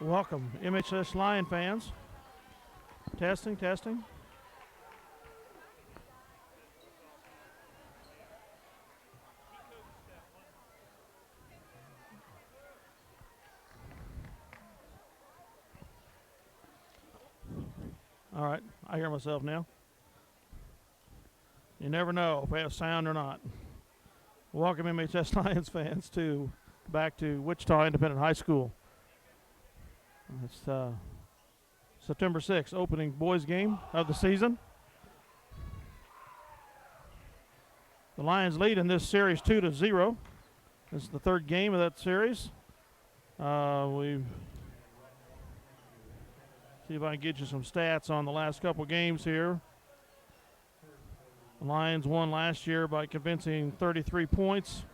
Welcome, MHS Lion fans. Testing, testing. All right, I hear myself now. You never know if we have sound or not. Welcome, MHS Lions fans, back to Wichita Independent High School. It's September 6th, opening boys game of the season. The Lions lead in this series 2-0. This is the third game of that series. We've see if I can get you some stats on the last couple games here. The Lions won last year by convincing 33 points,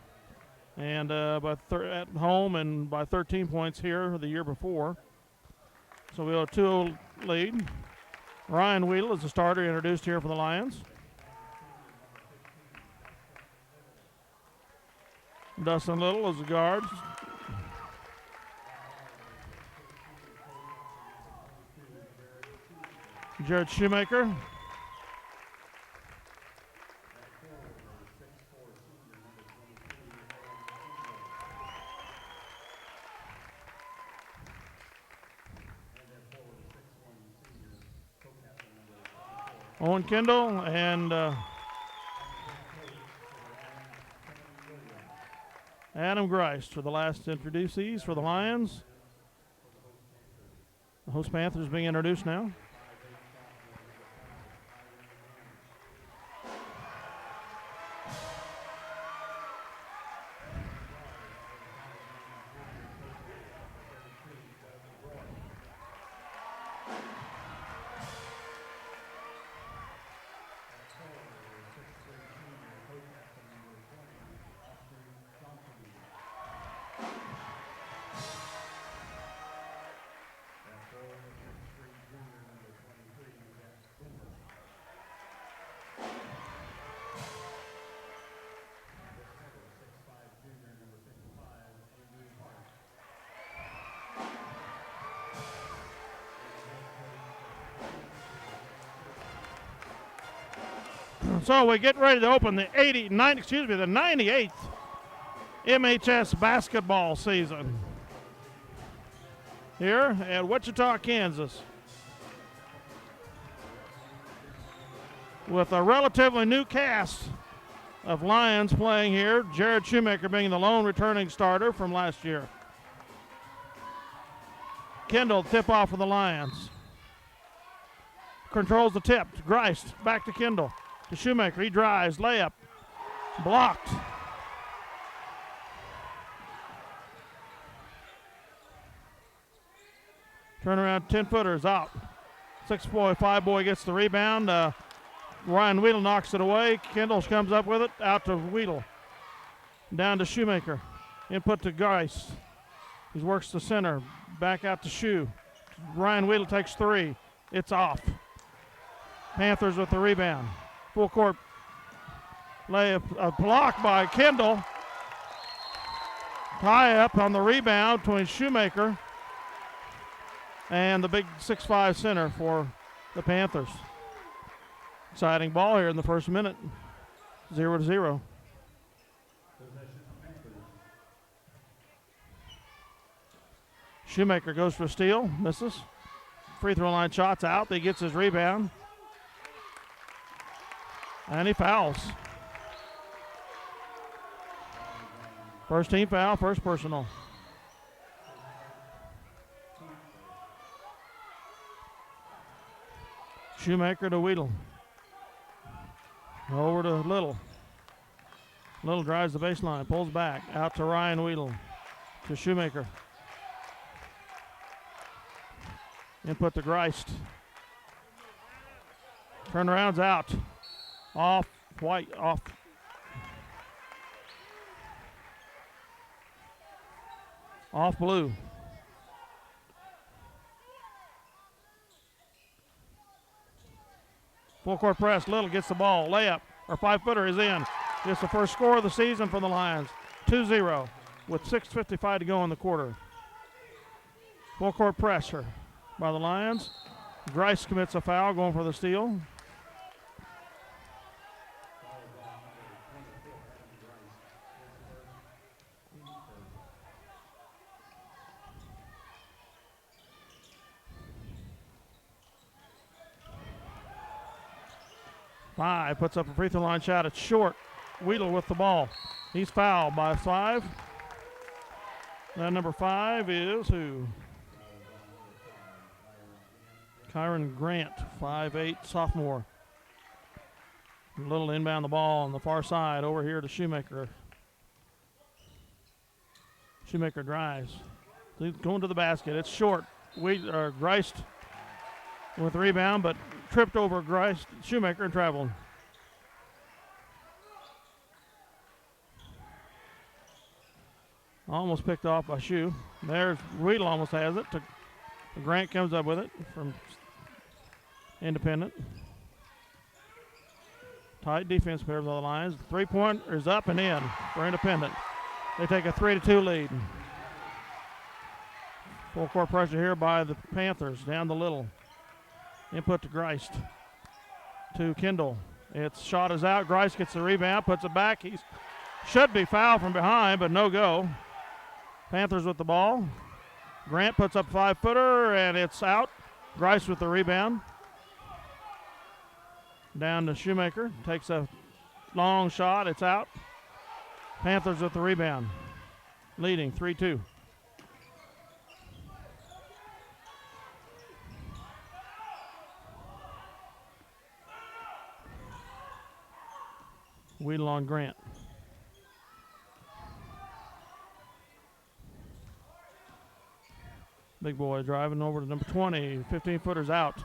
and at home, and by 13 points here the year before. So we have a 2-0 lead. Ryan Weedle is the starter introduced here for the Lions. Dustin Little is the guard. Jared Shoemaker. Owen Kendall and Adam Greist are the last introducees for the Lions. The host Panthers being introduced now. So we get ready to open the 98th MHS basketball season here at Wichita, Kansas, with a relatively new cast of Lions playing here. Jared Shoemaker being the lone returning starter from last year. Kendall tip-off for the Lions. Controls the tip. Greist back to Kendall. To Shoemaker, he drives, layup, blocked. Turnaround 10-footers out. 5-boy gets the rebound. Ryan Weedle knocks it away. Kendall comes up with it, out to Weedle. Down to Shoemaker. Input to Greist. He works the center, back out to Shoe. Ryan Weedle takes three. It's off. Panthers with the rebound. Full court layup, a block by Kendall. Tie up on the rebound between Shoemaker and the big 6'5" center for the Panthers. Exciting ball here in the first minute. 0-0. Shoemaker goes for a steal, misses. Free throw line shots out. He gets his rebound. And he fouls. First team foul, first personal. Shoemaker to Weedle. Over to Little. Little drives the baseline, pulls back, out to Ryan Weedle. To Shoemaker. Input to Greist. Turnaround's out. Off white, off. Off blue. Full court press. Little gets the ball. Layup. Or 5-footer is in. Gets the first score of the season for the Lions. 2-0 with 6:55 to go in the quarter. Full court pressure by the Lions. Grice commits a foul, going for the steal. Five puts up a free throw line shot. It's short. Wheeler with the ball. He's fouled by 5. Now number 5 is who? Kyron Grant, 5'8", sophomore. Little inbound the ball on the far side over here to Shoemaker. Shoemaker drives. He's going to the basket. It's short. Grice with the rebound, but tripped over Grice, Shoemaker, and traveling. Almost picked off by Shoe. There's Weedle, almost has it. Grant comes up with it from Independent. Tight defense pairs on the Lions. 3-pointer is up and in for Independent. They take a 3-2 lead. Full court pressure here by the Panthers. Down the Little. Input to Grice. To Kendall. Its shot is out. Grice gets the rebound, puts it back. He should be fouled from behind, but no go. Panthers with the ball. Grant puts up a 5-footer, and it's out. Grice with the rebound. Down to Shoemaker. Takes a long shot. It's out. Panthers with the rebound. Leading 3-2. Wheedle on Grant. Big boy driving over to number 20. 15-footer's out.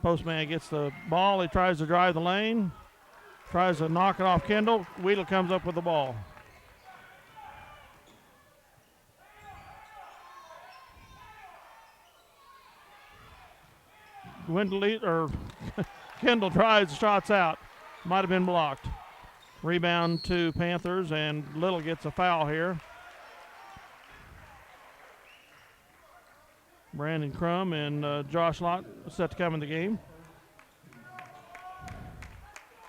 Postman gets the ball. He tries to drive the lane. Tries to knock it off Kendall. Wheedle comes up with the ball. Kendall drives, shots out. Might have been blocked. Rebound to Panthers, and Little gets a foul here. Brandon Crum and Josh Lott set to come in the game.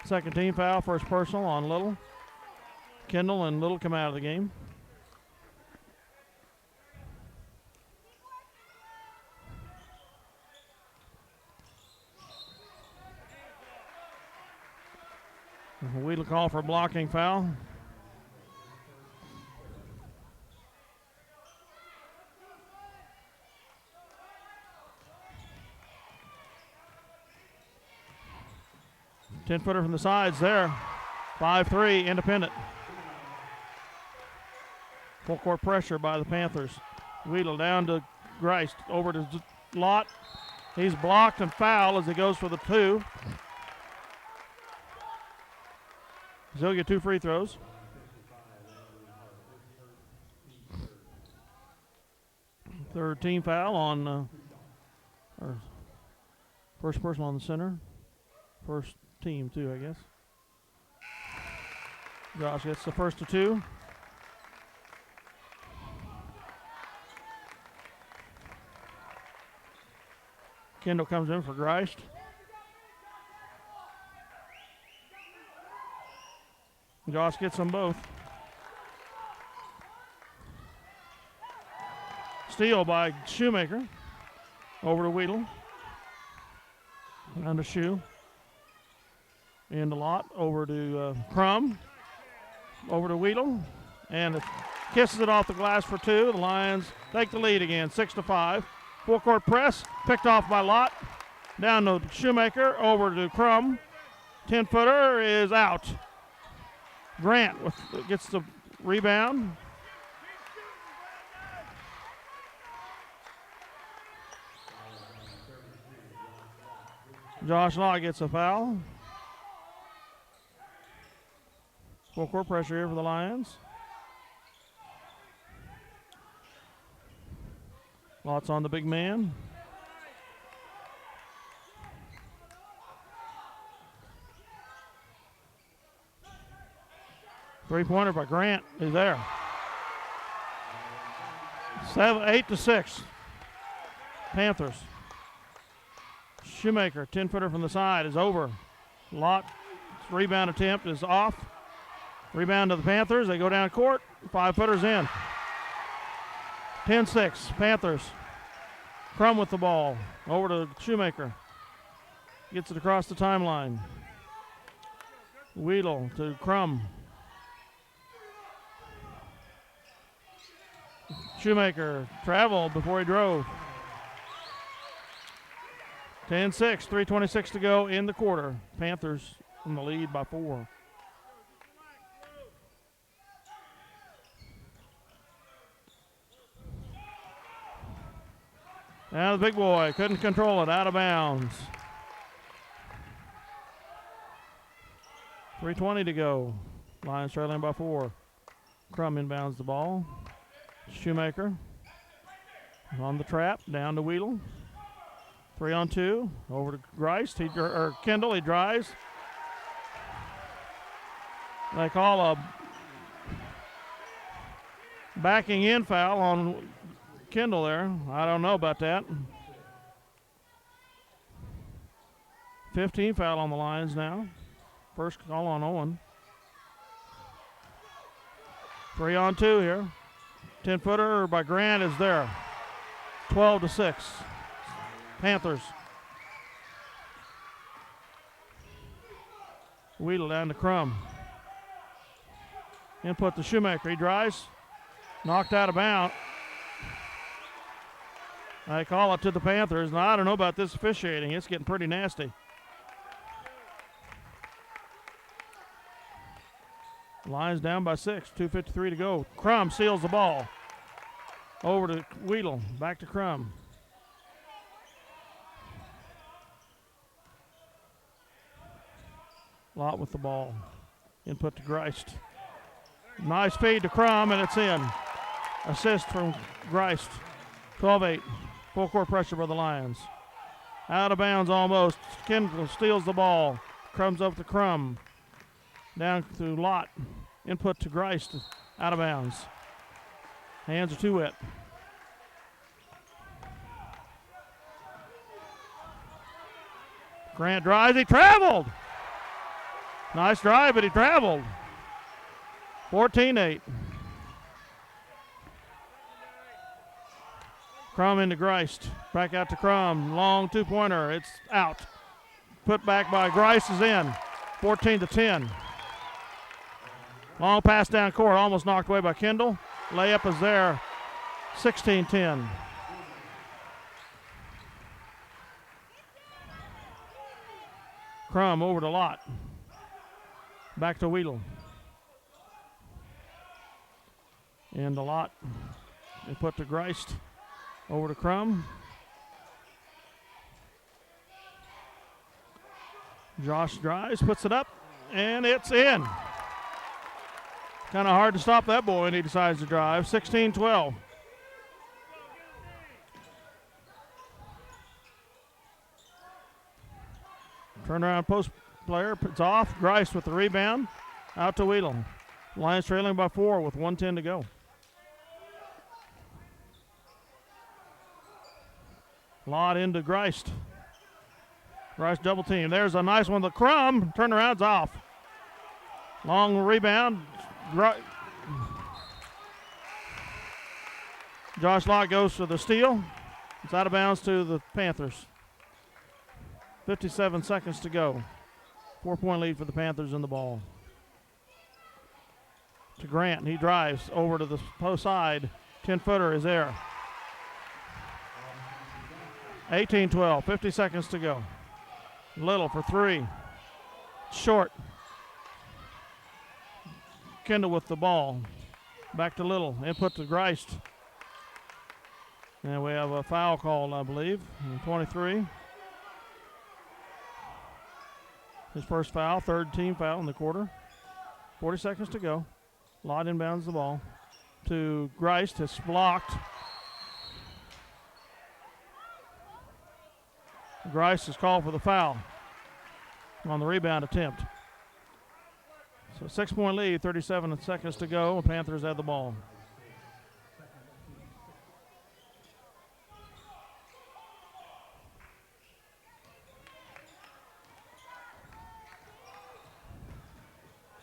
Second team foul, first personal on Little. Kendall and Little come out of the game. Wheedle call for a blocking foul. Ten-footer from the sides there. 5-3, Independent. Full court pressure by the Panthers. Wheedle down to Grice, over to Lott. He's blocked and fouled as he goes for the 2. He'll get 2 free throws. Third team foul on first person on the center. First team too, I guess. Josh gets the first of 2. Kendall comes in for Grice. Josh gets them both. Steal by Shoemaker. Over to Wheedle. Down to Shoe. In the Lot. Over to Crum. Over to Wheedle. And it kisses it off the glass for 2. The Lions take the lead again, 6-5. Full court press. Picked off by Lott. Down to Shoemaker. Over to Crum. 10-footer is out. Grant gets the rebound. Josh Law gets a foul. Full court pressure here for the Lions. Lots on the big man. Three-pointer by Grant is there. 8-6. Panthers. Shoemaker, 10-footer from the side, is over. Lott, rebound attempt is off. Rebound to the Panthers. They go down court. 5-footers in. 10-6, Panthers. Crum with the ball. Over to Shoemaker. Gets it across the timeline. Weedle to Crum. Shoemaker traveled before he drove. 10-6, 3:26 to go in the quarter. Panthers in the lead by 4. Now the big boy couldn't control it, out of bounds. 3:20 to go. Lions trailing by 4. Crum inbounds the ball. Shoemaker on the trap, down to Weedle. 3-on-2, over to Grice. Kendall, he drives. They call a backing in foul on Kendall there. I don't know about that. 15 foul on the Lions now. First call on Owen. 3-on-2 here. 10-footer by Grant is there. 12-6. Panthers. Weedle down to Crum. Input to Shoemaker. He drives. Knocked out of bounds. I call it to the Panthers. Now, I don't know about this officiating. It's getting pretty nasty. Lions down by 6. 2:53 to go. Crum seals the ball. Over to Weedle. Back to Crum. Lott with the ball. Input to Greist. Nice feed to Crum, and it's in. Assist from Greist. 12-8. Full court pressure by the Lions. Out of bounds almost. Kendall steals the ball. Comes up to Crum. Down to Lott. Input to Greist. Out of bounds. Hands are too wet. Grant drives. He traveled. Nice drive, but he traveled. 14-8. Crum into Greist. Back out to Crum. Long two-pointer. It's out. Put back by Greist is in. 14-10. Long pass down court. Almost knocked away by Kendall. Layup is there. 16-10. Crum over to Lott. Back to Weedle. And to Lott. They put to Greist. Over to Crum. Josh drives, puts it up, and it's in. Kind of hard to stop that boy when he decides to drive. 16-12. Turnaround post player, it's off. Grice with the rebound. Out to Weedle. Lions trailing by 4 with 1:10 to go. Lott into Greist. Greist double team. There's a nice one. The Crum turnaround's off. Long rebound. Josh Lott goes for the steal. It's out of bounds to the Panthers. 57 seconds to go. 4-point lead for the Panthers in the ball. To Grant. He drives over to the post side. 10-footer is there. 18-12, 50 seconds to go. Little for 3. Short. Kendall with the ball. Back to Little. Input to Greist. And we have a foul called, I believe, 23. His first foul, third team foul in the quarter. 40 seconds to go. Lott inbounds the ball to Greist. It's blocked. Grice is called for the foul on the rebound attempt. So 6-point lead, 37 seconds to go. The Panthers have the ball.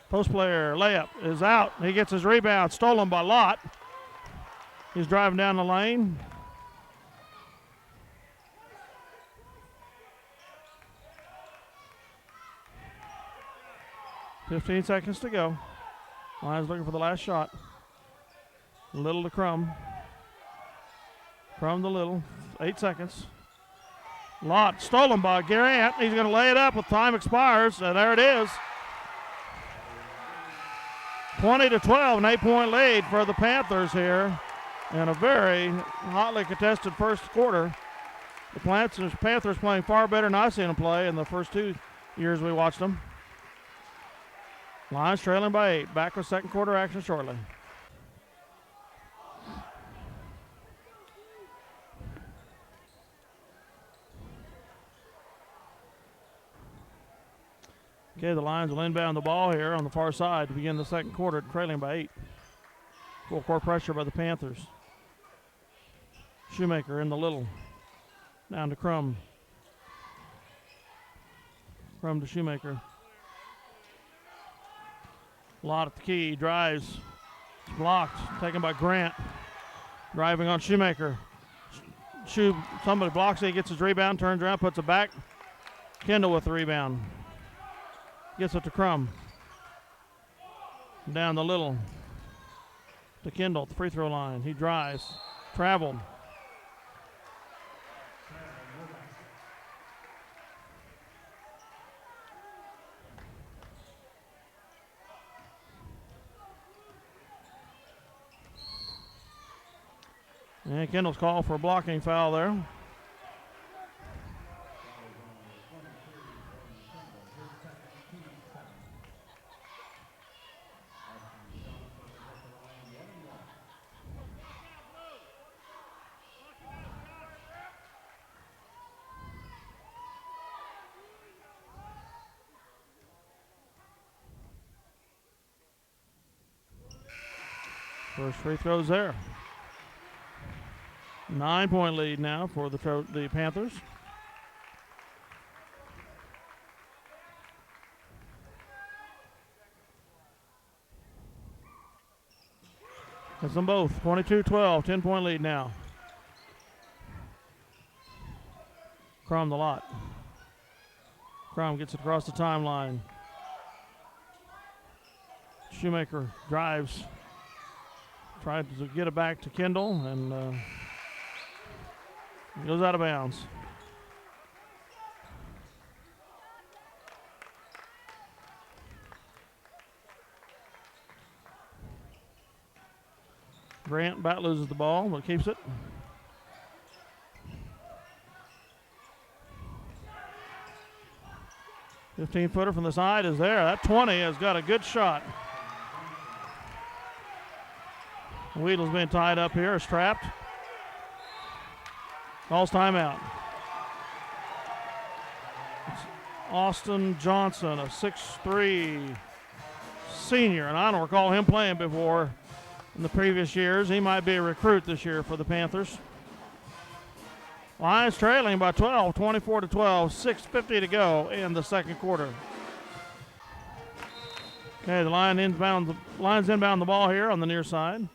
Post player layup is out. He gets his rebound stolen by Lott. He's driving down the lane. .15 seconds to go. Lions looking for the last shot. Little to Crum. Crum to Little. 8 seconds. Lott stolen by Garant. He's going to lay it up with time expires. And there it is. 20-12, an 8-point lead for the Panthers here in a very hotly contested first quarter. The Panthers playing far better than I've seen them play in the first 2 years we watched them. Lions trailing by 8. Back with second quarter action shortly. Okay, the Lions will inbound the ball here on the far side to begin the second quarter, trailing by 8. Full court pressure by the Panthers. Shoemaker in the Little. Down to Crum. Crum to Shoemaker. Lott at the key, drives. It's blocked, taken by Grant. Driving on Shoemaker. Somebody blocks it, he gets his rebound, turns around, puts it back. Kendall with the rebound. Gets it to Crum. Down the Little. To Kendall at the free throw line. He drives. Traveled. And Kendall's called for a blocking foul there. First free throw's there. 9-point lead now for the Panthers. That's them both. 22-12, 10-point lead now. Crum the Lott. Crum gets it across the timeline. Shoemaker drives. Tried to get it back to Kendall and goes out of bounds. Grant about loses the ball, but keeps it. .15-footer from the side is there. That 20 has got a good shot. Weedle's being tied up here, strapped. Calls timeout. It's Austin Johnson, a 6'3" senior, and I don't recall him playing before in the previous years. He might be a recruit this year for the Panthers. Lions trailing by 12, 24-12, 6:50 to go in the second quarter. Okay, the Lions inbound the ball here on the near side.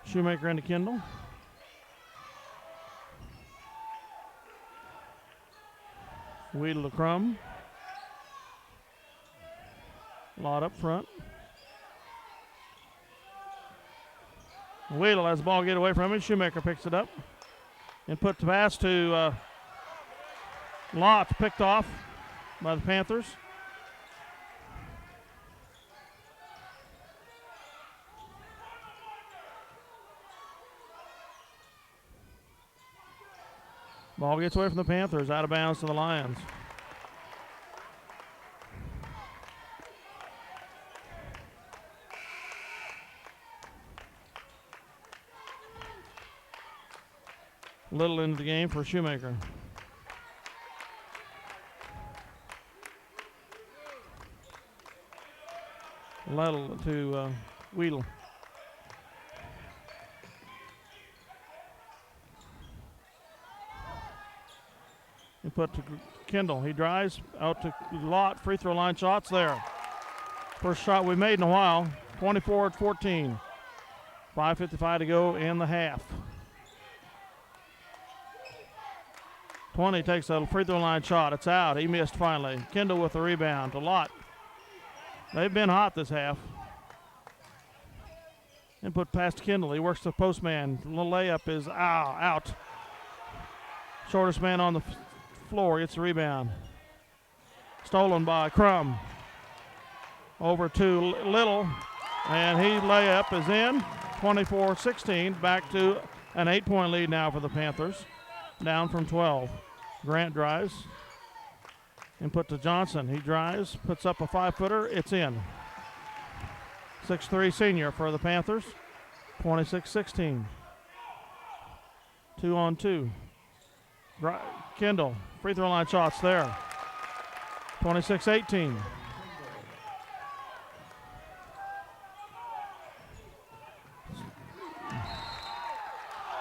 Shoemaker into Kendall. Weedle to Crum. Lott up front. Weedle has the ball get away from him. Shoemaker picks it up and put the pass to Lott, picked off by the Panthers. Ball gets away from the Panthers, out of bounds to the Lions. Little into the game for Shoemaker. Little to Weedle. And put to Kendall. He drives out to Lott. Free throw line shots there. First shot we made in a while. 24-14. 5:55 to go in the half. 20 takes a free throw line shot. It's out. He missed finally. Kendall with the rebound. A lot. They've been hot this half. Input past Kendall. He works the postman. Little layup is out. Shortest man on the floor gets the rebound. Stolen by Crum. Over to Little. And he layup is in. 24-16. Back to an 8-point lead now for the Panthers. Down from 12. Grant drives. Input to Johnson. He drives. Puts up a 5-footer. It's in. 6'3" senior for the Panthers. 26-16. 2-on-2. Kendall. Free throw line shots there. 26-18.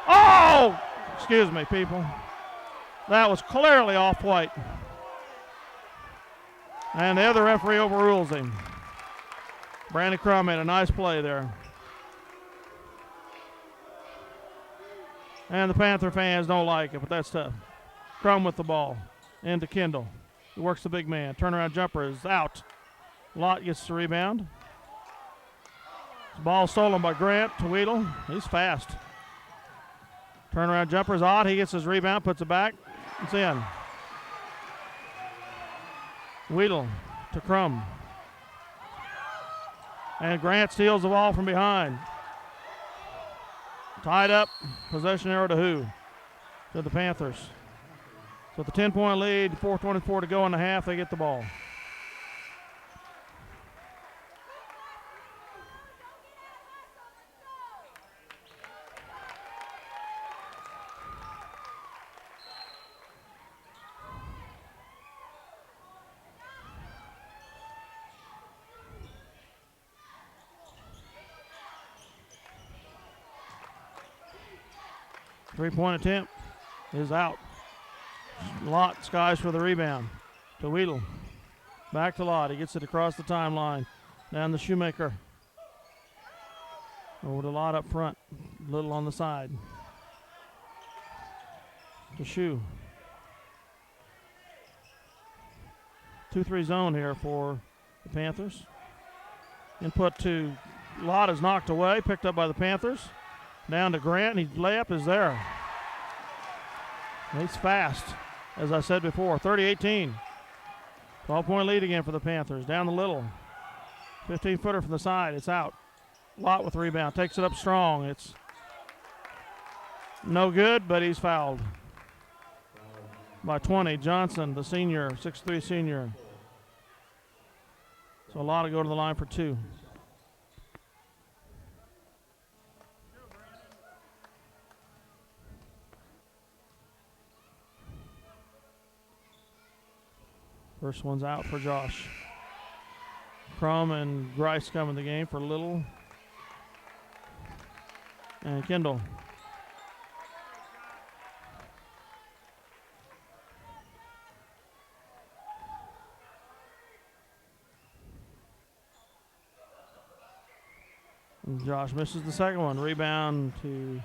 Oh! Excuse me, people. That was clearly off-white. And the other referee overrules him. Brandon Crum made a nice play there. And the Panther fans don't like it, but that's tough. Crum with the ball. Into Kendall. He works the big man. Turnaround jumper is out. Lott gets the rebound. Ball stolen by Grant to Weedle. He's fast. Turnaround jumper is odd. He gets his rebound, puts it back. It's in. Weedle to Crum. And Grant steals the ball from behind. Tied up. Possession arrow to who? To the Panthers. So with the 10-point lead, 4:24 to go in the half, they get the ball. Three-point attempt is out. Lott skies for the rebound to Weedle. Back to Lott. He gets it across the timeline. Down the Shoemaker. Over to Lott up front. Little on the side. To Shoe. 2-3 zone here for the Panthers. Input to Lott is knocked away. Picked up by the Panthers. Down to Grant, and his layup is there. He's fast, as I said before. 30-18. 12-point lead again for the Panthers. Down the Little. 15-footer from the side. It's out. Lott with the rebound. Takes it up strong. It's no good, but he's fouled. By 20. Johnson, the senior, 6'3" senior. So Lott will go to the line for two. First one's out for Josh. Crum and Grice come in the game for Little and Kendall. And Josh misses the second one. Rebound to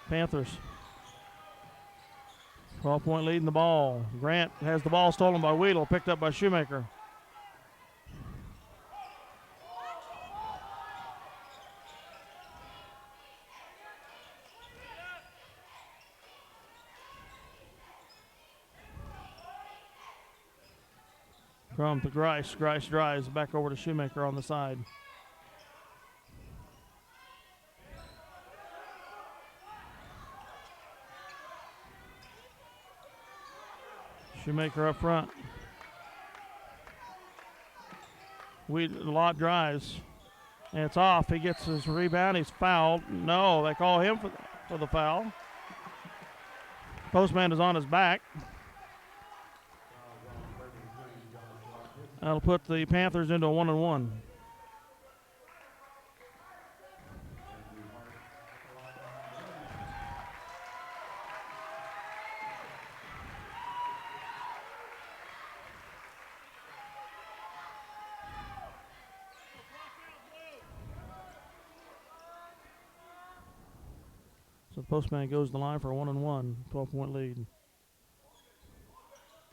Panthers. 12-point lead in the ball. Grant has the ball stolen by Weedle, picked up by Shoemaker. Crum to Grice. Grice drives back over to Shoemaker on the side. Shoemaker up front. Lott drives. And it's off. He gets his rebound. He's fouled. No, they call him for the foul. Postman is on his back. That'll put the Panthers into a 1-and-1. So the postman goes to the line for a 1-1, 12-point lead.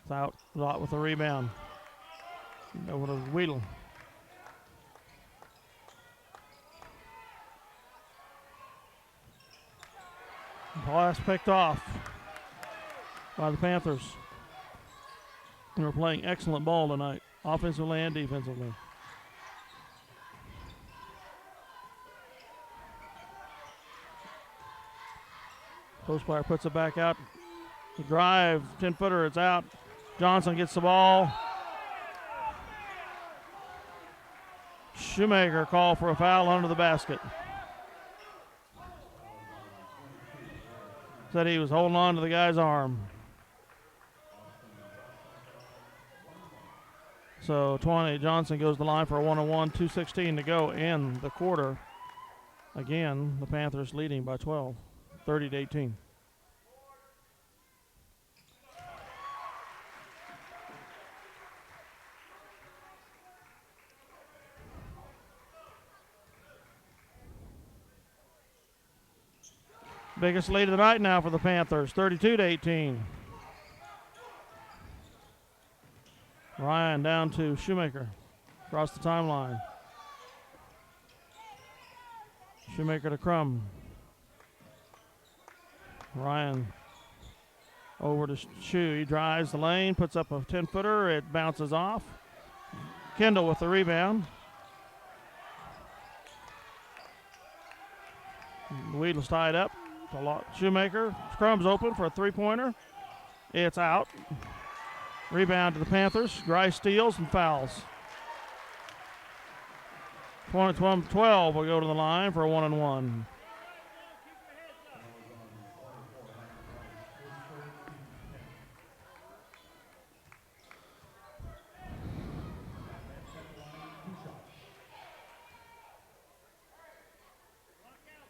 It's out a lot with the rebound. Over to Weedle. Pass picked off by the Panthers. They're playing excellent ball tonight, offensively and defensively. Post player puts it back out. The drive, 10-footer, it's out. Johnson gets the ball. Shoemaker called for a foul under the basket. Said he was holding on to the guy's arm. So 20, Johnson goes to the line for a 1-on-1, 2:16 to go in the quarter. Again, the Panthers leading by 12, 30-18. Biggest lead of the night now for the Panthers, 32-18. Ryan down to Shoemaker, across the timeline. Shoemaker to Crum. Ryan over to Shoe. He drives the lane, puts up a 10-footer. It bounces off. Kendall with the rebound. Weedle's tied up. Shoemaker. Crum's open for a three-pointer. It's out. Rebound to the Panthers. Grice steals and fouls. 12 will go to the line for a 1-on-1.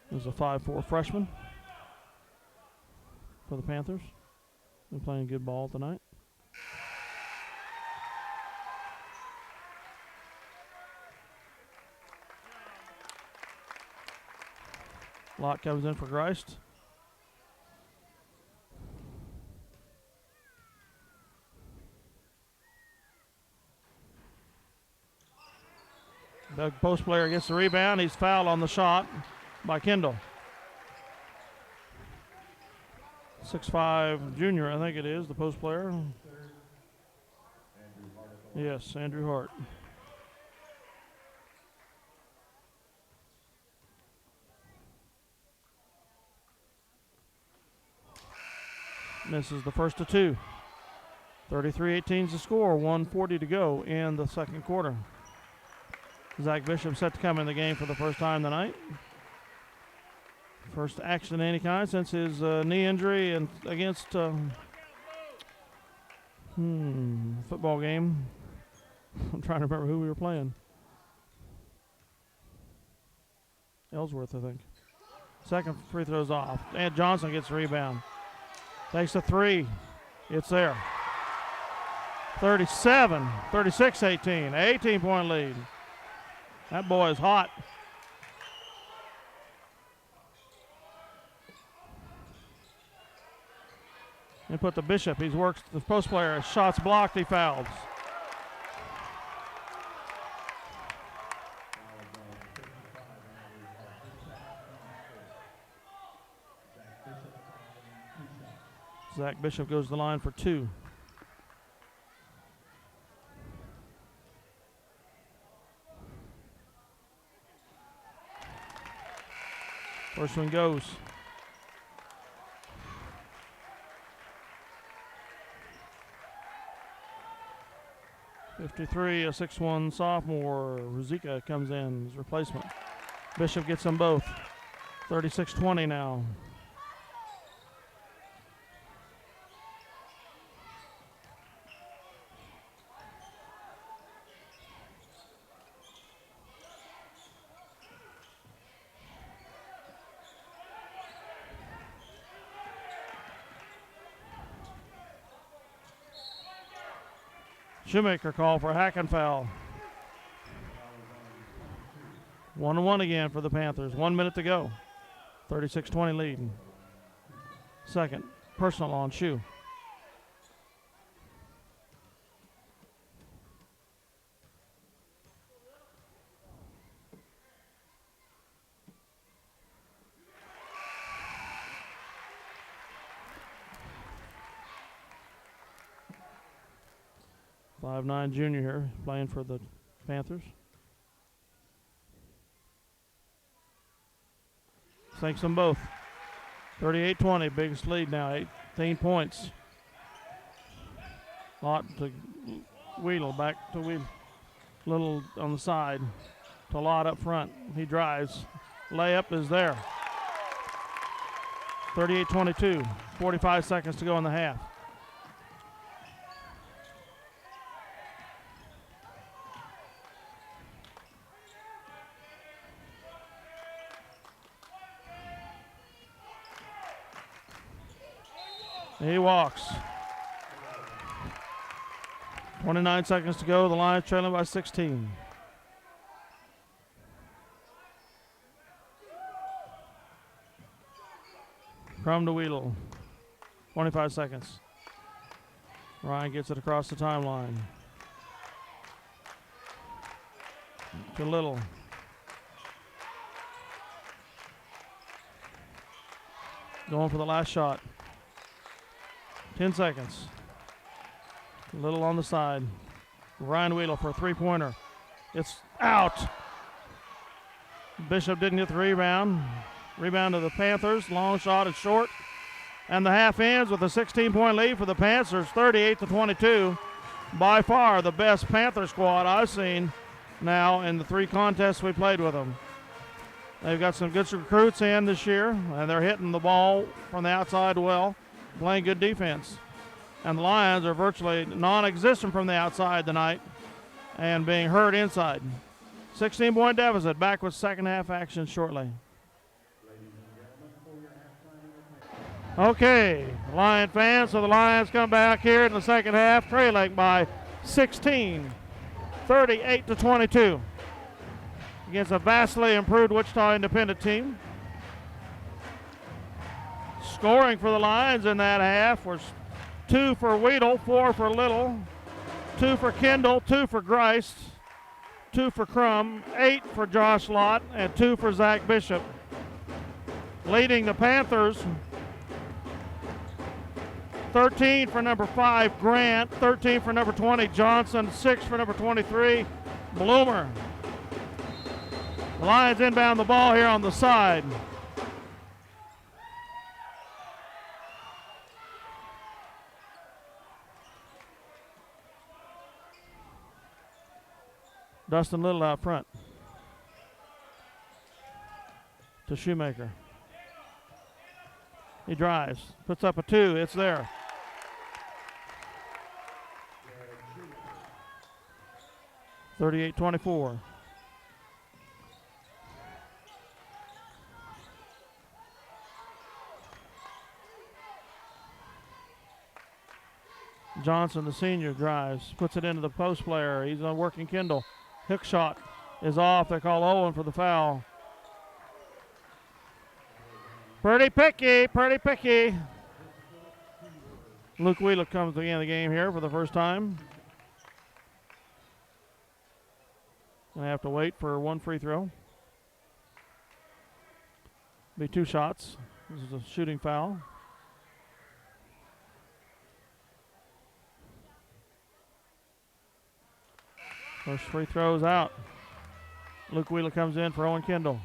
There's a 5'4" freshman for the Panthers. Been playing good ball tonight. Lott comes in for Greist. The post player gets the rebound. He's fouled on the shot by Kendall. 6'5" junior, I think it is, the post player. Yes, Andrew Hart. Misses the first of two. 33-18 is the score. 1:40 to go in the second quarter. Zach Bishop set to come in the game for the first time tonight. First action of any kind since his knee injury and against football game. I'm trying to remember who we were playing. Ellsworth, I think. Second free throw's off. And Johnson gets the rebound. Takes a three. It's there. 36-18. 18-point lead. That boy is hot. And put the Bishop. He's worked the post player. Shots blocked. He fouls. Zach Bishop goes to the line for two. First one goes. .53, a 6'1" sophomore. Ruzika comes in as replacement. Bishop gets them both. 36-20 now. Shoemaker call for a hacking foul. 1-1 again for the Panthers. 1 minute to go. 36-20 lead. Second personal on Shoe. .59 junior here playing for the Panthers. Sinks them both. 38-20, biggest lead now, 18 points. Lott to Wheatle, back to Wheatle. Little on the side to Lott up front. He drives. Layup is there. 38-22, 45 seconds to go in the half. He walks. 29 seconds to go. The Lions trailing by 16. Crum to Wheatle. 25 seconds. Ryan gets it across the timeline. To Little. Going for the last shot. 10 seconds. Little on the side. Ryan Wheatle for a three-pointer. It's out. Bishop didn't get the rebound. Rebound to the Panthers. Long shot is short. And the half ends with a 16-point lead for the Panthers, 38-22. By far the best Panther squad I've seen now in the three contests we played with them. They've got some good recruits in this year, and they're hitting the ball from the outside well, playing good defense. And the Lions are virtually non-existent from the outside tonight and being hurt inside. 16-point deficit. Back with second half action shortly. Okay, Lion fans, so the Lions come back here in the second half, trailing by 16, 38-22, against a vastly improved Wichita Independent team. Scoring for the Lions in that half was 2 for Wheatle, 4 for Little, 2 for Kendall, 2 for Grice, 2 for Crum, 8 for Josh Lott, and 2 for Zach Bishop. Leading the Panthers, 13 for number 5, Grant, 13 for number 20, Johnson, 6 for number 23, Bloomer. The Lions inbound the ball here on the side. Dustin Little out front to Shoemaker. He drives, puts up a 2, it's there. (38-24). Johnson, the senior, drives, puts it into the post player. He's on working Kendall. Hook shot is off. They call Owen for the foul. Pretty picky. Luke Wheeler comes to the end of the game here for the first time. Gonna have to wait for one free throw. Be 2 shots. This is a shooting foul. First free throw is out. Luke Wheeler comes in for Owen Kendall.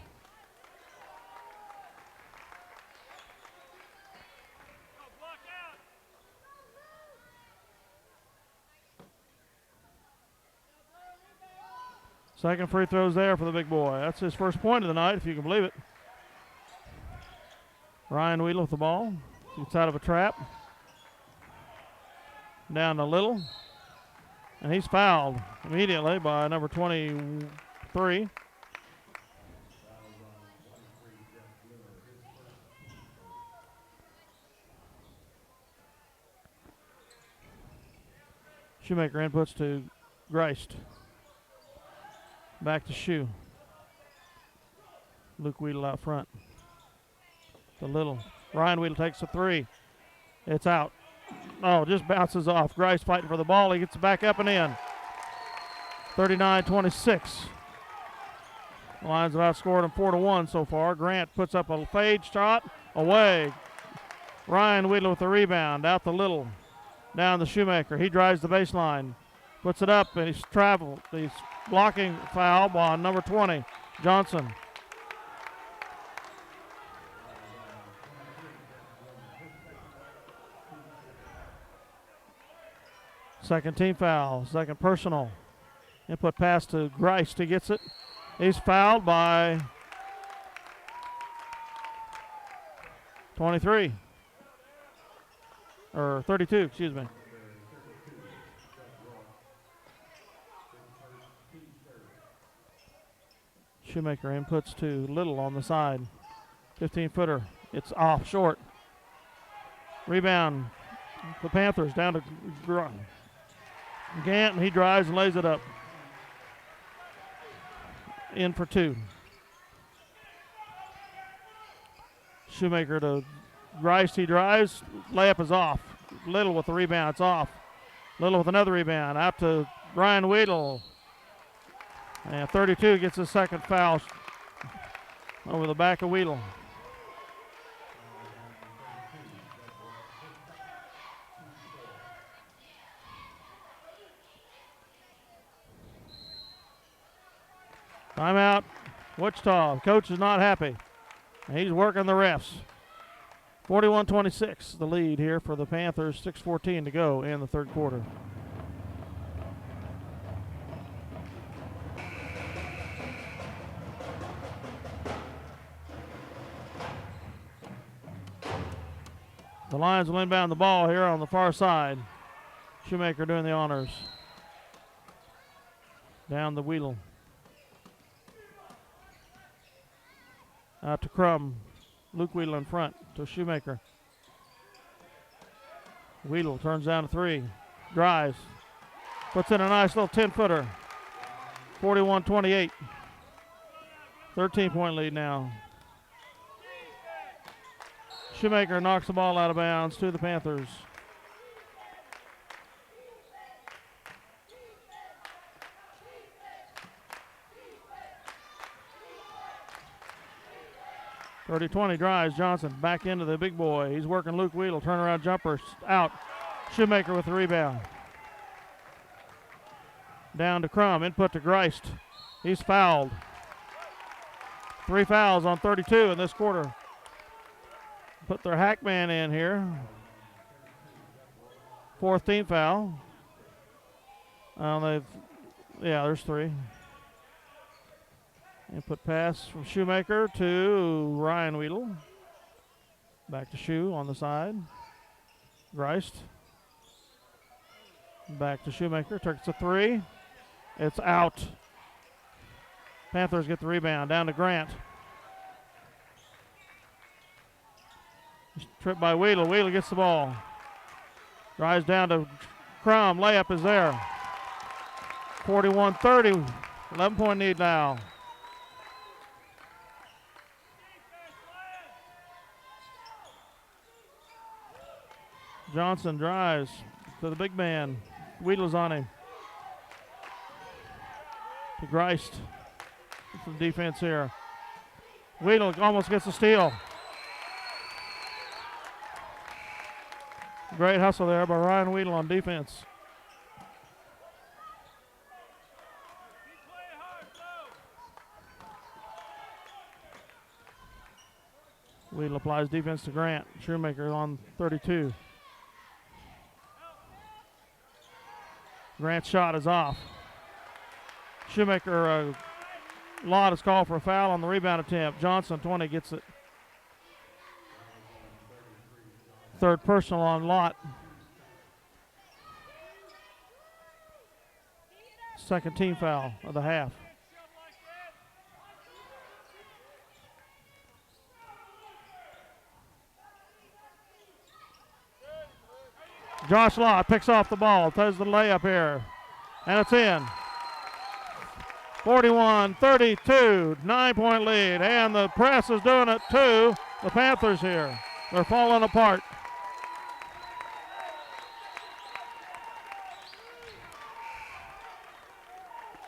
Second free throw's there for the big boy. That's his first point of the night, if you can believe it. Ryan Wheeler with the ball. Gets out of a trap. Down to Little. And he's fouled immediately by number 23. Shoemaker inputs to Grist. Back to Shoe. Luke Wheatle out front. To Little. Ryan Wheatle takes a 3. It's out. Oh, just bounces off. Grice fighting for the ball. He gets it back up and in. 39-26. The Lions have outscored them 4-1 so far. Grant puts up a fade shot. Away. Ryan Wheeler with the rebound. Out to Little. Down to Shoemaker. He drives the baseline. Puts it up, and he's traveled. He's blocking foul on number 20, Johnson. Second team foul, second personal. Input pass to Grice. He gets it. He's fouled by 23. Or 32, excuse me. Shoemaker inputs to Little on the side. 15-footer. It's off short. Rebound. The Panthers down to Gant, and he drives and lays it up. In for two. Shoemaker to Grice. He drives. Layup is off. Little with the rebound. It's off. Little with another rebound. Out to Ryan Weedle. And 32 gets his second foul over the back of Weedle. Timeout, Wichita. Coach is not happy. He's working the refs. 41-26, the lead here for the Panthers. 6:14 to go in the third quarter. The Lions will inbound the ball here on the far side. Shoemaker doing the honors. Down the Wheetle. Out to Crum. Luke Wheetle in front to Shoemaker. Wheetle turns down to three. Drives. Puts in a nice little 10-footer. 41-28. 13-point lead now. Shoemaker knocks the ball out of bounds to the Panthers. (30-20) drives. Johnson back into the big boy. He's working Luke Wheetle. Turnaround jumper out. Shoemaker with the rebound. Down to Crum. Input to Grice. He's fouled. 3 fouls on 32 in this quarter. Put their hack man in here. 4th team foul. There's 3. Input pass from Shoemaker to Ryan Wheetle. Back to Shoe on the side. Grice. Back to Shoemaker. Takes a 3. It's out. Panthers get the rebound. Down to Grant. Tripped by Wheetle. Wheetle gets the ball. Drives down to Crum. Layup is there. 41-30. 11-point lead now. Johnson drives to the big man. Wheedle's on him. To Grice. Some defense here. Wheetle almost gets a steal. Great hustle there by Ryan Wheetle on defense. Wheetle applies defense to Grant. Shoemaker on 32. Grant's shot is off. Shoemaker, Lott is called for a foul on the rebound attempt. Johnson, 20, gets it. Third personal on Lott. Second team foul of the half. Josh Lott picks off the ball, does the layup here, and it's in. 41-32, 9-point lead, and the press is doing it too. The Panthers here, they're falling apart.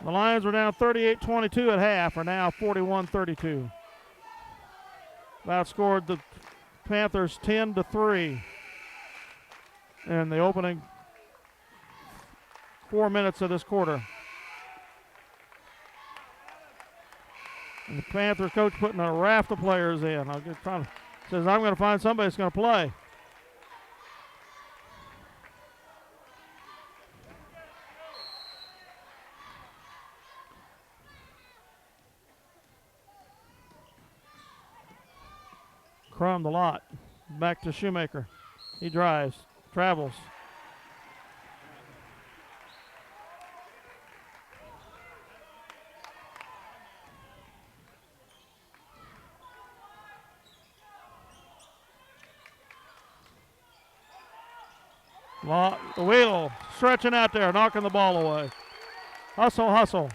The Lions were down 38-22 at half, are now 41-32. Outscored the Panthers 10-3 in the opening 4 minutes of this quarter. And the Panthers coach putting a raft of players in. Says, I'm going to find somebody that's going to play. Crum the lot. Back to Shoemaker. He drives, travels. The Wheel stretching out there, knocking the ball away. Hustle.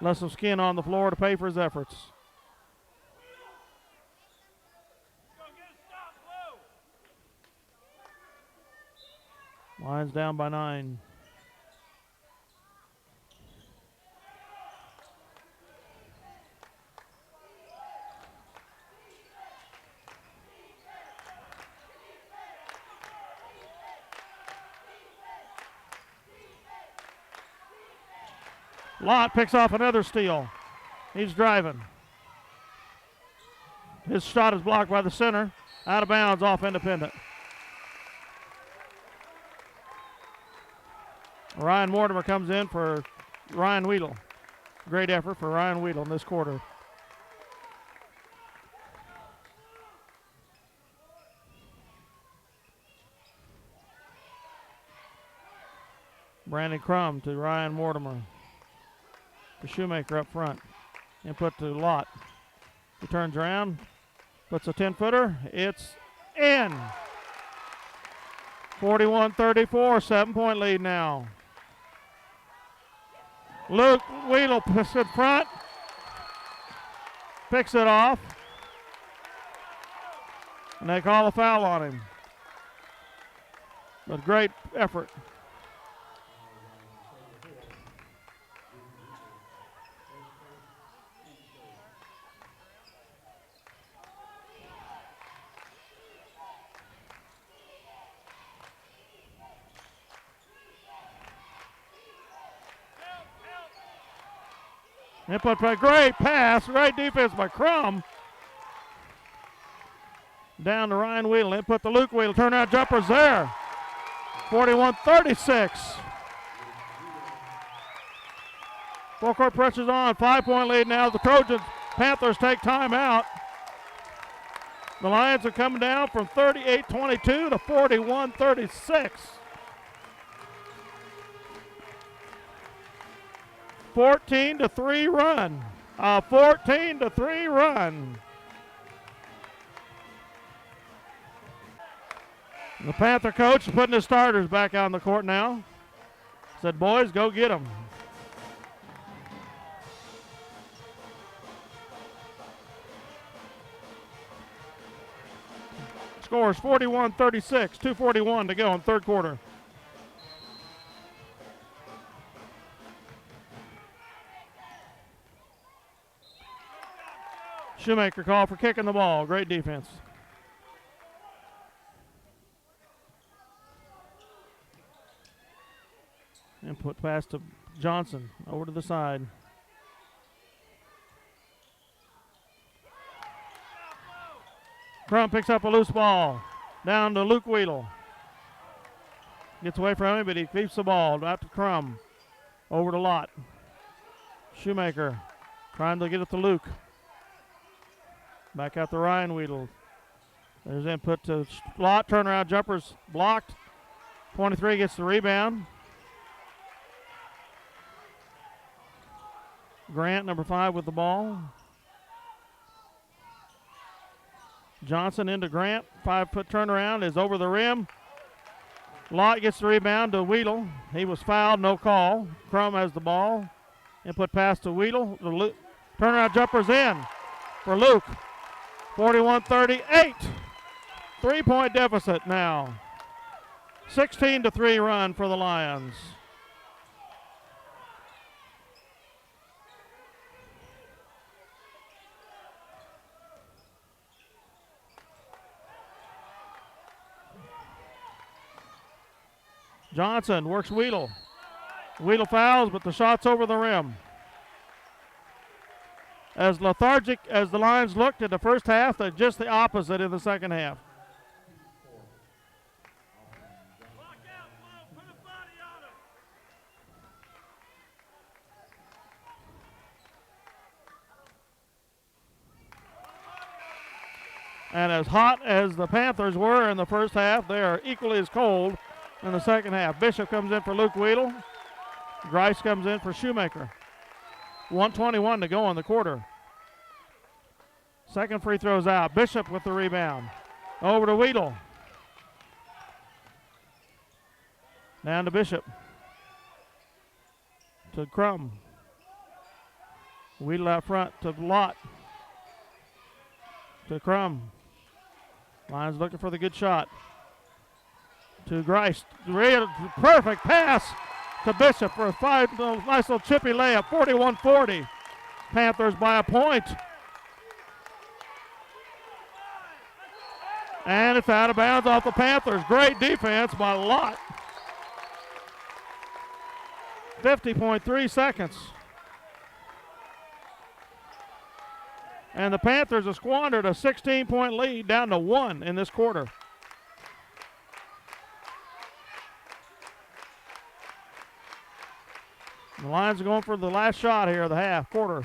Left some skin on the floor to pay for his efforts. Lions down by 9. Lott picks off another steal. He's driving. His shot is blocked by the center. Out of bounds off Independent. Ryan Mortimer comes in for Ryan Weedle. Great effort for Ryan Weedle in this quarter. Brandon Crum to Ryan Mortimer. To Shoemaker up front. Input to Lott. He turns around. Puts a 10-footer. It's in. 41-34. 7-point lead now. Luke Weedle puts it front. Picks it off. And they call a foul on him. But great effort. Input play, great pass, great defense by Crum. Down to Ryan Weedle, input to Luke Weedle, turnout jumper's there. 41-36. Full court pressure's on, 5-point lead now. The Trojans, Panthers take time out. The Lions are coming down from 38-22 to 41-36. 14-3 run. A 14-3 run. The Panther coach is putting his starters back on the court now. Said, boys, go get them. Scores 41-36, 2:41 to go in third quarter. Shoemaker called for kicking the ball. Great defense. Input pass to Johnson over to the side. Crum picks up a loose ball. Down to Luke Weedle. Gets away from him, but he keeps the ball. Out to Crum. Over to Lott. Shoemaker trying to get it to Luke. Back out to Ryan Weedle. There's input to Lott. Turnaround jumper's blocked. 23 gets the rebound. Grant, number 5, with the ball. Johnson into Grant. 5-foot turnaround is over the rim. Lott gets the rebound to Weedle. He was fouled, no call. Crum has the ball. Input pass to Weedle. The turnaround jumper's in for Luke. 41-38. 3-point deficit now. 16-3 run for the Lions. Johnson works Wheatle. Wheatle fouls, but the shot's over the rim. As lethargic as the Lions looked in the first half, they're just the opposite in the second half. And as hot as the Panthers were in the first half, they are equally as cold in the second half. Bishop comes in for Luke Wheatle. Grice comes in for Shoemaker. 1:21 to go in the quarter. Second free throw's out. Bishop with the rebound. Over to Wheatle. Down to Bishop. To Crum. Wheatle out front to Lott. To Crum. Lions looking for the good shot. To Grice. Perfect pass to Bishop for a nice little chippy layup. 41-40. Panthers by a point. And it's out of bounds off the Panthers. Great defense by Lott. 50.3 seconds. And the Panthers have squandered a 16-point lead down to 1 in this quarter. The Lions are going for the last shot here of the half, quarter.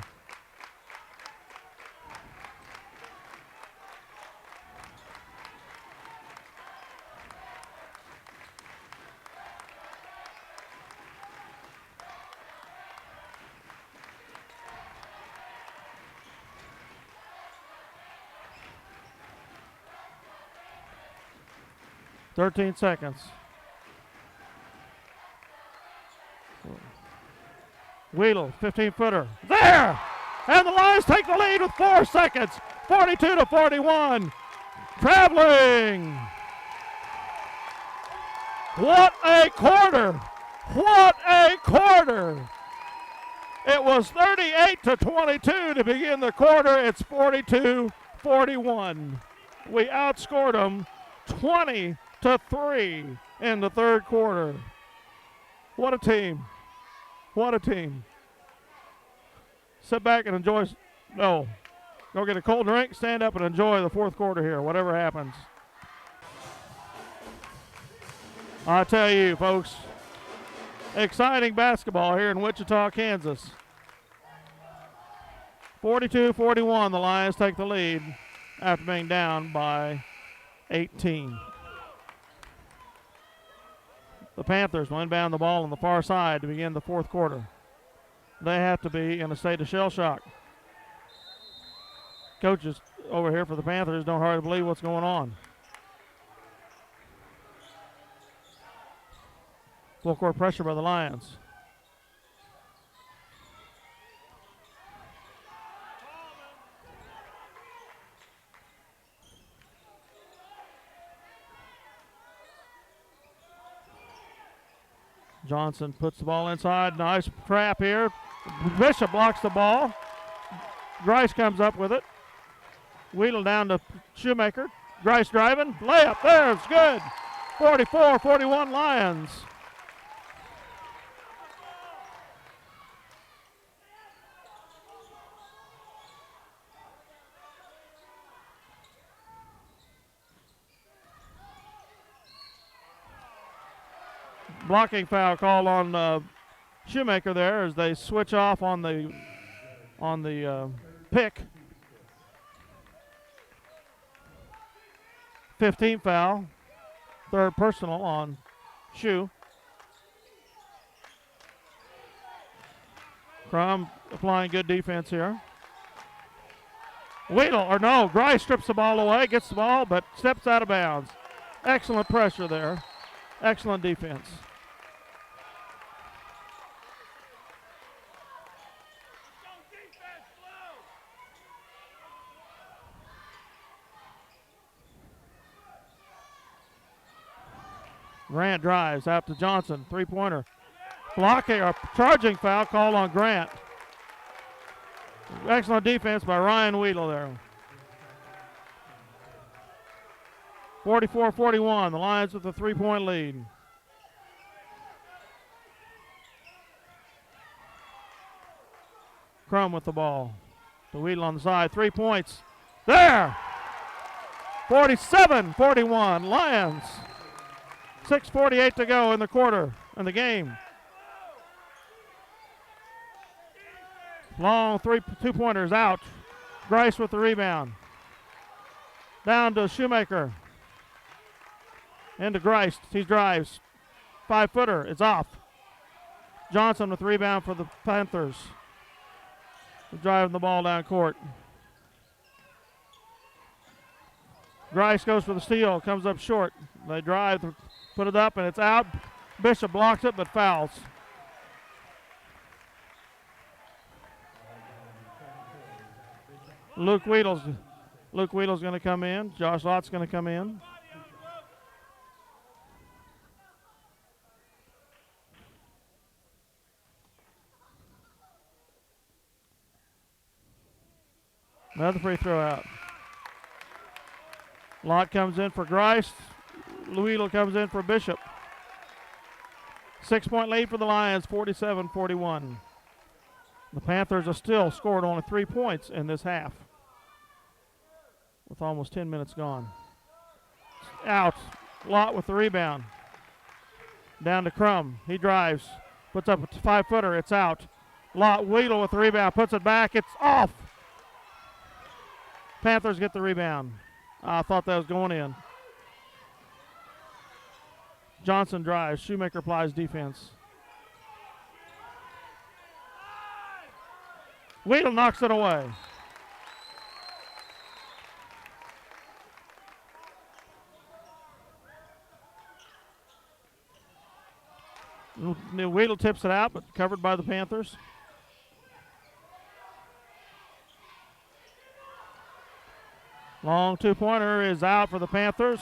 Thirteen seconds. Wheatle, 15-footer. There! And the Lions take the lead with 4 seconds. 42-41. Traveling. What a quarter. What a quarter. It was 38-22 to begin the quarter. It's 42-41. We outscored them 20-3 in the third quarter. What a team. What a team. Sit back and enjoy. No. Go get a cold drink, stand up and enjoy the fourth quarter here, whatever happens. I tell you, folks, exciting basketball here in Wichita, Kansas. 42-41, the Lions take the lead after being down by 18. The Panthers will inbound the ball on the far side to begin the fourth quarter. They have to be in a state of shell shock. Coaches over here for the Panthers don't hardly believe what's going on. Full court pressure by the Lions. Johnson puts the ball inside. Nice trap here. Bishop blocks the ball. Grice comes up with it. Wheatle down to Shoemaker. Grice driving. Layup there. It's good. 44-41 Lions. Blocking foul call on Shoemaker there as they switch off on the pick. 15th foul, third personal on Shoe. Crum applying good defense here. Grice strips the ball away, gets the ball, but steps out of bounds. Excellent pressure there. Excellent defense. Grant drives out to Johnson. Three-pointer. Blocking or charging foul called on Grant. Excellent defense by Ryan Weedle there. 44-41. The Lions with a 3-point lead. Crum with the ball. To Weedle on the side. 3 points. There! 47-41. Lions. 6:48 to go in the quarter, in the game. Long two-pointers out. Grice with the rebound. Down to Shoemaker. Into Grice. He drives. 5-footer. It's off. Johnson with the rebound for the Panthers. He's driving the ball down court. Grice goes for the steal. Comes up short. They drive, put it up, and it's out. Bishop blocks it, but fouls. Luke Weedle's going to come in. Josh Lott's going to come in. Another free throw out. Lott comes in for Grice. Weedle comes in for Bishop. 6-point lead for the Lions, 47-41. The Panthers are still scored only 3 points in this half, with almost 10 minutes gone. Out. Lott with the rebound. Down to Crum. He drives. Puts up a 5-footer. It's out. Lott, Weedle with the rebound. Puts it back. It's off. Panthers get the rebound. I thought that was going in. Johnson drives. Shoemaker applies defense. Weedle knocks it away. Weedle tips it out, but covered by the Panthers. Long two-pointer is out for the Panthers.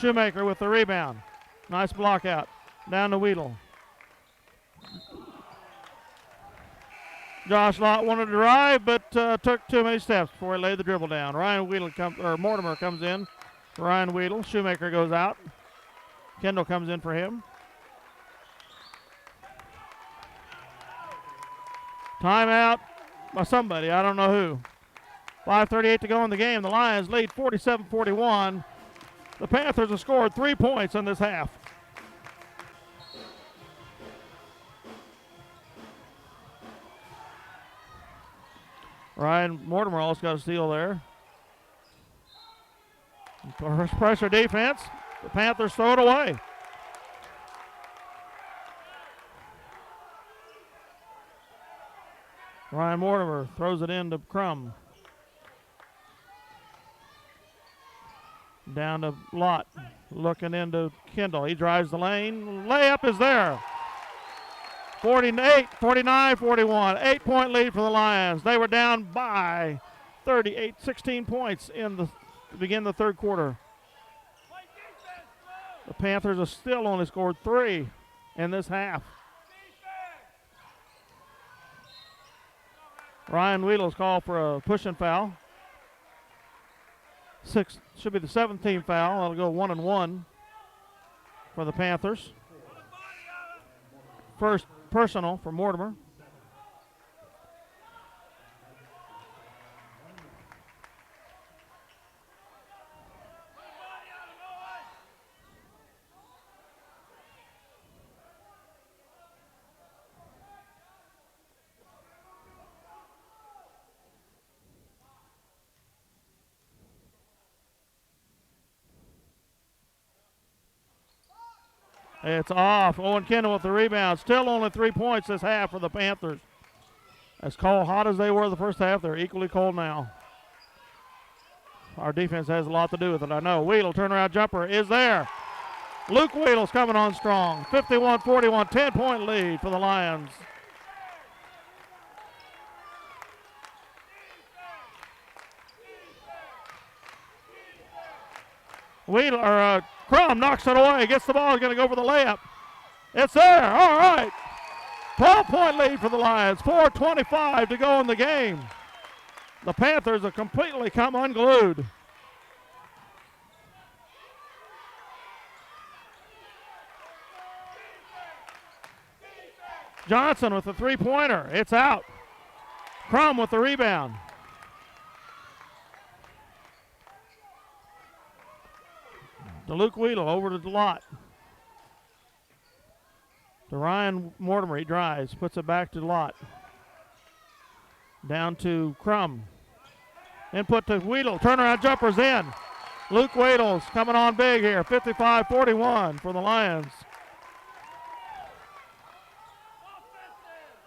Shoemaker with the rebound. Nice block out. Down to Weedle. Josh Lott wanted to drive, but took too many steps before he laid the dribble down. Mortimer comes in for Ryan Weedle. Shoemaker goes out. Kendall comes in for him. Timeout by somebody. I don't know who. 5:38 to go in the game. The Lions lead 47-41. The Panthers have scored 3 points in this half. Ryan Mortimer also got a steal there. Pressure defense. The Panthers throw it away. Ryan Mortimer throws it into Crum. Down to Lott, looking into Kendall. He drives the lane. Layup is there. 49-41. 8-point lead for the Lions. They were down by 16 points to begin the third quarter. The Panthers have still only scored 3 in this half. Ryan Weedle's called for a pushing foul. Should be the 17th foul. That'll go 1-1 for the Panthers. First personal for Mortimer. It's off. Owen Kendall with the rebound. Still only 3 points this half for the Panthers. As cold, hot as they were the first half, they're equally cold now. Our defense has a lot to do with it, I know. Weedle, turnaround jumper is there. Luke Weedle's coming on strong. 51-41, 10-point lead for the Lions. Crum knocks it away, gets the ball, going to go for the layup. It's there, all right. 12-point lead for the Lions, 4:25 to go in the game. The Panthers have completely come unglued. Johnson with the three-pointer, it's out. Crum with the rebound. To Luke Weedle, over to Lott. To Ryan Mortimer, he drives, puts it back to Lott. Down to Crum. Input to Weedle, turnaround jumper's in. Luke Weedle's coming on big here, 55-41 for the Lions.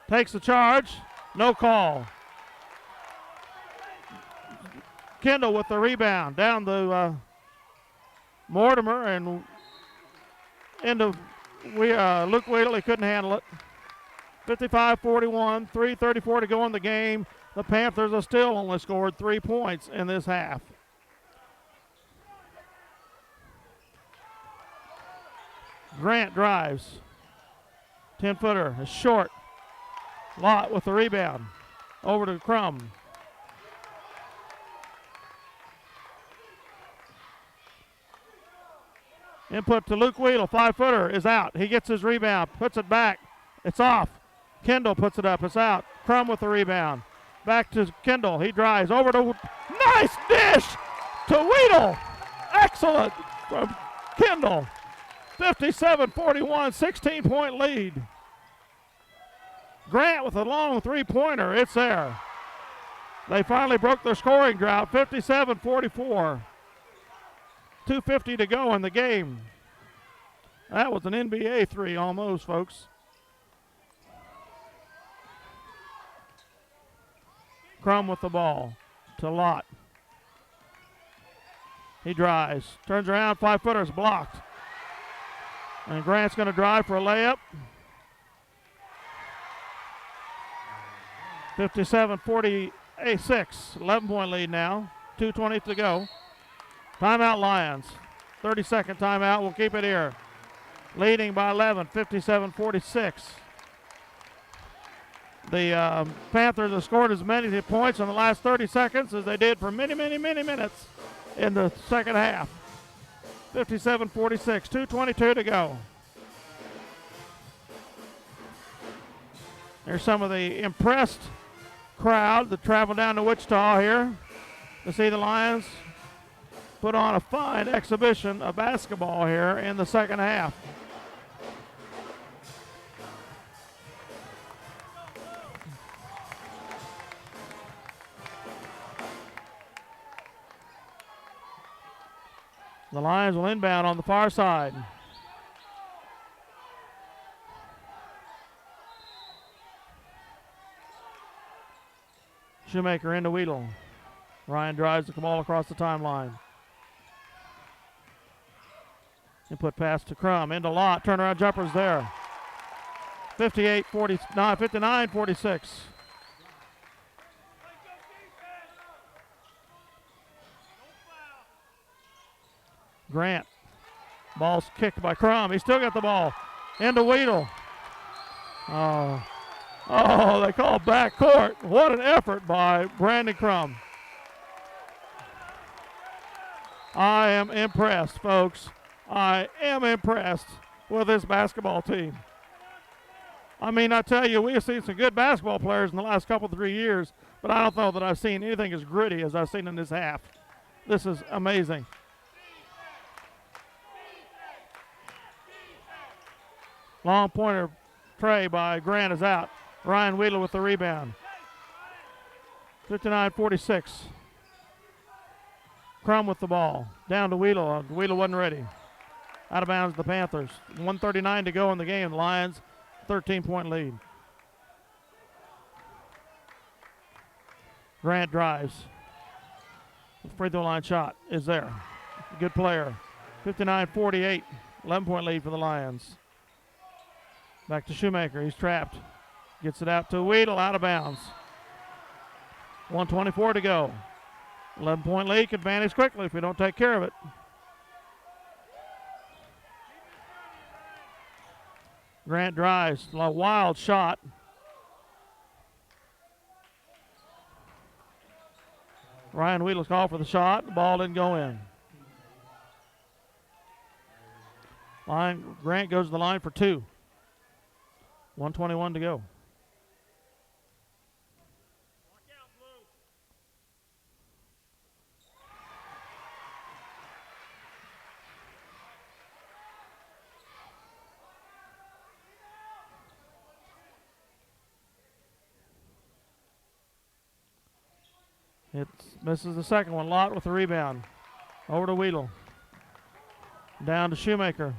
Takes the charge, no call. Kendall with the rebound, down to Mortimer and into Luke Weedle. He couldn't handle it. 55-41, 3:34 to go in the game. The Panthers have still only scored 3 points in this half. Grant drives. 10-footer is short. Lott with the rebound. Over to Crum. Input to Luke Weedle, 5-footer is out. He gets his rebound, puts it back. It's off. Kendall puts it up, it's out. Crum with the rebound. Back to Kendall, he drives over to, nice dish to Weedle. Excellent from Kendall. 57-41, 16-point lead. Grant with a long three-pointer, it's there. They finally broke their scoring drought, 57-44. 2:50 to go in the game. That was an NBA three almost, folks. Crum with the ball to Lott. He drives, turns around, 5-footer is blocked. And Grant's going to drive for a layup. 57-46, 11-point lead now, 2:20 to go. Timeout Lions, 30-second timeout, we'll keep it here. Leading by 11, 57-46. The Panthers have scored as many points in the last 30 seconds as they did for many minutes in the second half. 57-46, 2:22 to go. There's some of the impressed crowd that traveled down to Wichita here to see the Lions put on a fine exhibition of basketball here in the second half. The Lions will inbound on the far side. Shoemaker into Weedle. Ryan drives the ball across the timeline. Input pass to Crum, into Lott, turnaround jumper's there. 59-46. Grant, ball's kicked by Crum, he still got the ball. Into Weedle. Oh, they call backcourt. What an effort by Brandon Crum. I am impressed, folks. I am impressed with this basketball team. I mean, I tell you, we have seen some good basketball players in the last couple, 3 years, but I don't know that I've seen anything as gritty as I've seen in this half. This is amazing. Long pointer tray by Grant is out. Ryan Weedle with the rebound. 59-46. Crum with the ball. Down to Weedle. Weedle wasn't ready. Out of bounds the Panthers. 1:39 to go in the game. Lions, 13-point lead. Grant drives. The free throw line shot is there. Good player. 59-48. 11-point lead for the Lions. Back to Shoemaker. He's trapped. Gets it out to Weedle. Out of bounds. 1:24 to go. 11-point lead could vanish quickly if we don't take care of it. Grant drives. A wild shot. Ryan Wheeler's called for the shot. The ball didn't go in. Grant goes to the line for 2. 1:21 to go. It misses the second one. Lott with the rebound. Over to Wheeler. Down to Shoemaker.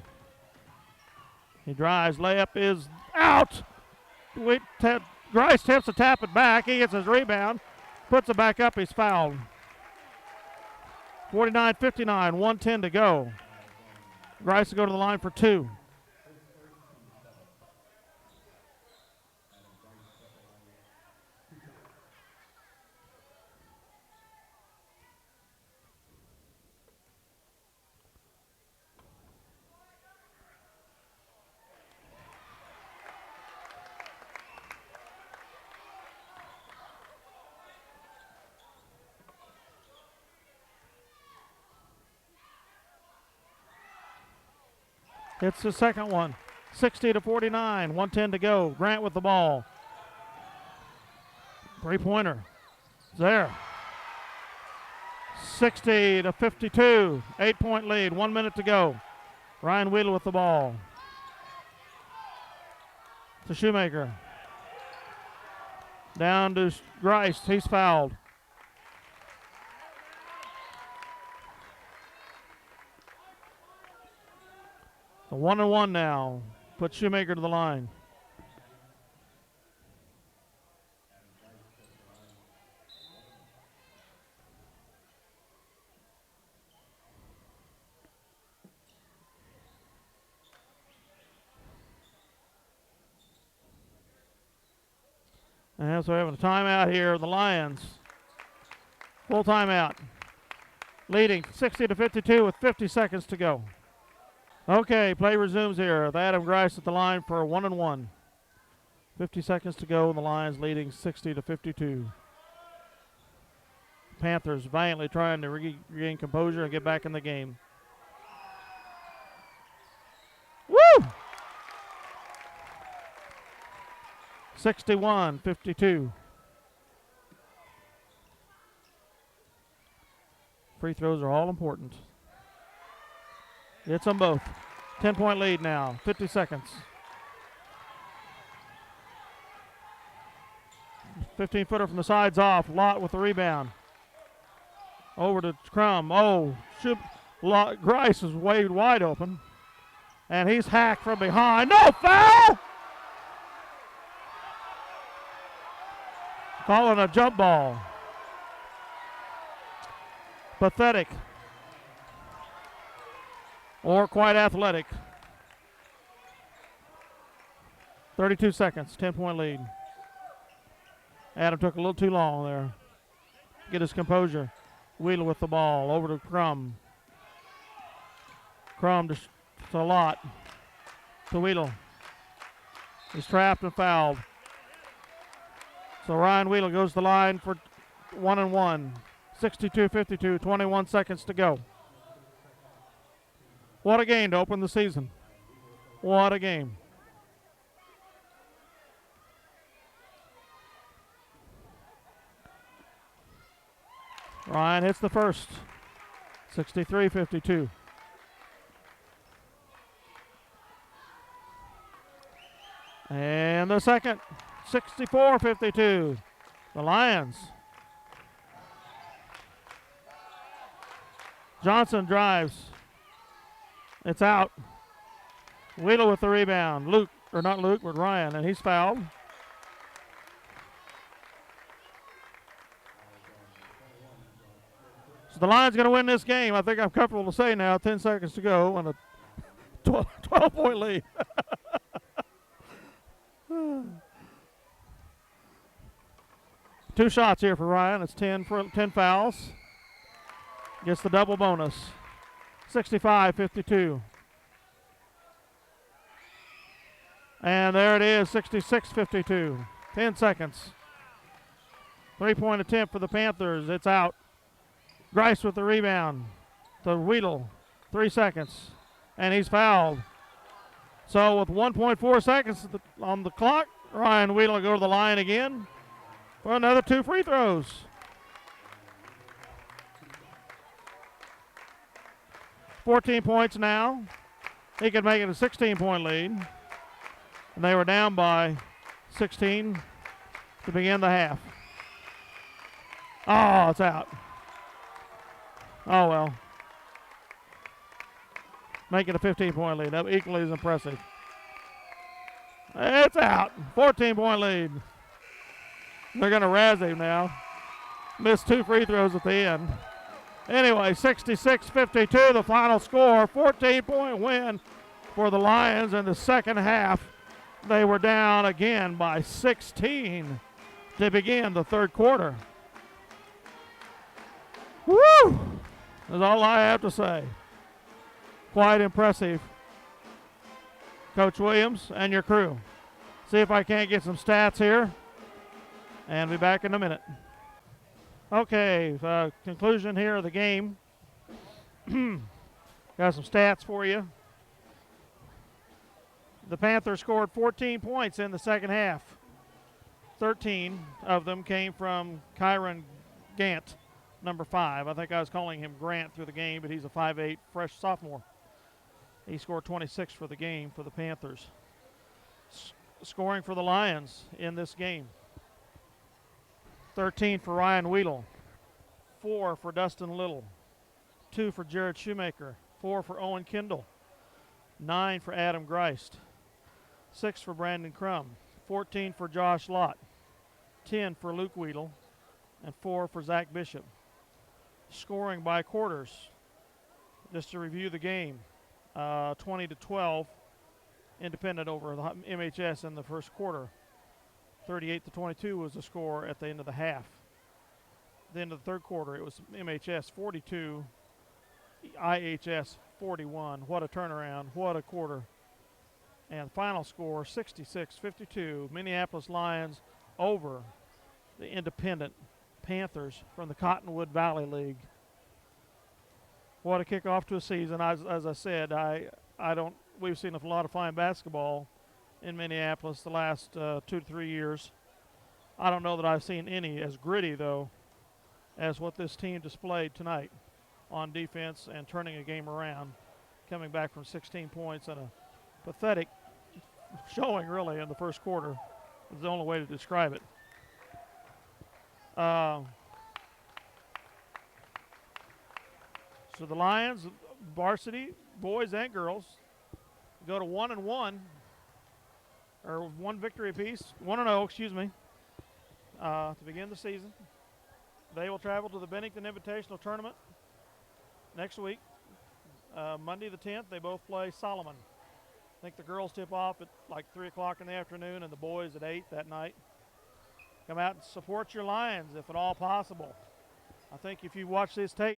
He drives. Layup is out. Grice attempts to tap it back. He gets his rebound. Puts it back up. He's fouled. 49-59. 1:10 to go. Grice will go to the line for 2. It's the second one. 60-49. 1:10 to go. Grant with the ball. 3-pointer. It's there. 60-52. 8-point lead. 1 minute to go. Ryan Wheeler with the ball. To Shoemaker. Down to Grice. He's fouled. So 1-1 now. Put Shoemaker to the line. And so we're having a timeout here. The Lions. Full timeout. Leading 60-52 with 50 seconds to go. Okay, play resumes here with Adam Grice at the line for 1-1. 50 seconds to go, and the Lions leading 60-52. Panthers valiantly trying to regain composure and get back in the game. Woo! 61-52. Free throws are all important. It's them both. 10-point lead now. 50 seconds. 15-footer from the sides off. Lott with the rebound. Over to Crum. Oh, Grice is wide open. And he's hacked from behind. No foul! Calling a jump ball. Pathetic. Or quite athletic. 32 seconds, 10-point lead. Adam took a little too long there. Get his composure. Wheeler with the ball, over to Crum. Crum to Lott. To Wheeler. He's trapped and fouled. So Ryan Wheeler goes to the line for 1-1. 62-52, 21 seconds to go. What a game to open the season. What a game. Ryan hits the first. 63-52. And the second. 64-52. The Lions. Johnson drives. It's out. Wheeler with the rebound. Not Luke, but Ryan, and he's fouled. So the Lions going to win this game. I think I'm comfortable to say now. 10 seconds to go and a 12-point lead. Two shots here for Ryan. It's 10 fouls. Gets the double bonus. 65-52. And there it is, 66-52. 10 seconds. 3-point attempt for the Panthers. It's out. Grice with the rebound to Weedle. 3 seconds. And he's fouled. So with 1.4 seconds on the clock, Ryan Weedle will go to the line again for another 2 free throws. $14 points now. He could make it a 16-point lead. And they were down by 16 to begin the half. Oh, it's out. Oh, well. Make it a 15-point lead. That equally as impressive. It's out. 14-point lead. They're going to razz him now. Missed 2 free throws at the end. Anyway, 66-52, the final score. 14-point win for the Lions in the second half. They were down again by 16 to begin the third quarter. Woo! That's all I have to say. Quite impressive, Coach Williams and your crew. See if I can't get some stats here, and be back in a minute. Okay, conclusion here of the game. Got some stats for you. The Panthers scored 14 points in the second half. 13 of them came from Kyron Gant, number 5. I think I was calling him Grant through the game, but he's a 5'8", fresh sophomore. He scored 26 for the game for the Panthers. Scoring for the Lions in this game. 13 for Ryan Weedle. 4 for Dustin Little. 2 for Jared Shoemaker. 4 for Owen Kendall. 9 for Adam Greist. 6 for Brandon Crum. 14 for Josh Lott. 10 for Luke Weedle. And 4 for Zach Bishop. Scoring by quarters. Just to review the game. 20-12. Independent over the MHS in the first quarter. 38-22 was the score at the end of the half. At the end of the third quarter, it was MHS 42, IHS 41. What a turnaround. What a quarter. And final score, 66-52. Minneapolis Lions over the independent Panthers from the Cottonwood Valley League. What a kickoff to a season. As I said, we've seen a lot of fine basketball in Minneapolis the last 2 to 3 years. I don't know that I've seen any as gritty, though, as what this team displayed tonight on defense and turning a game around, coming back from 16 points and a pathetic showing, really, in the first quarter. Is the only way to describe it. So the Lions, varsity, boys and girls, go to 1-1, or 1 victory apiece, 1-0, excuse me, to begin the season. They will travel to the Bennington Invitational Tournament next week. Monday the 10th, they both play Solomon. I think the girls tip off at like 3 o'clock in the afternoon and the boys at 8 that night. Come out and support your Lions if at all possible. I think if you watch this tape,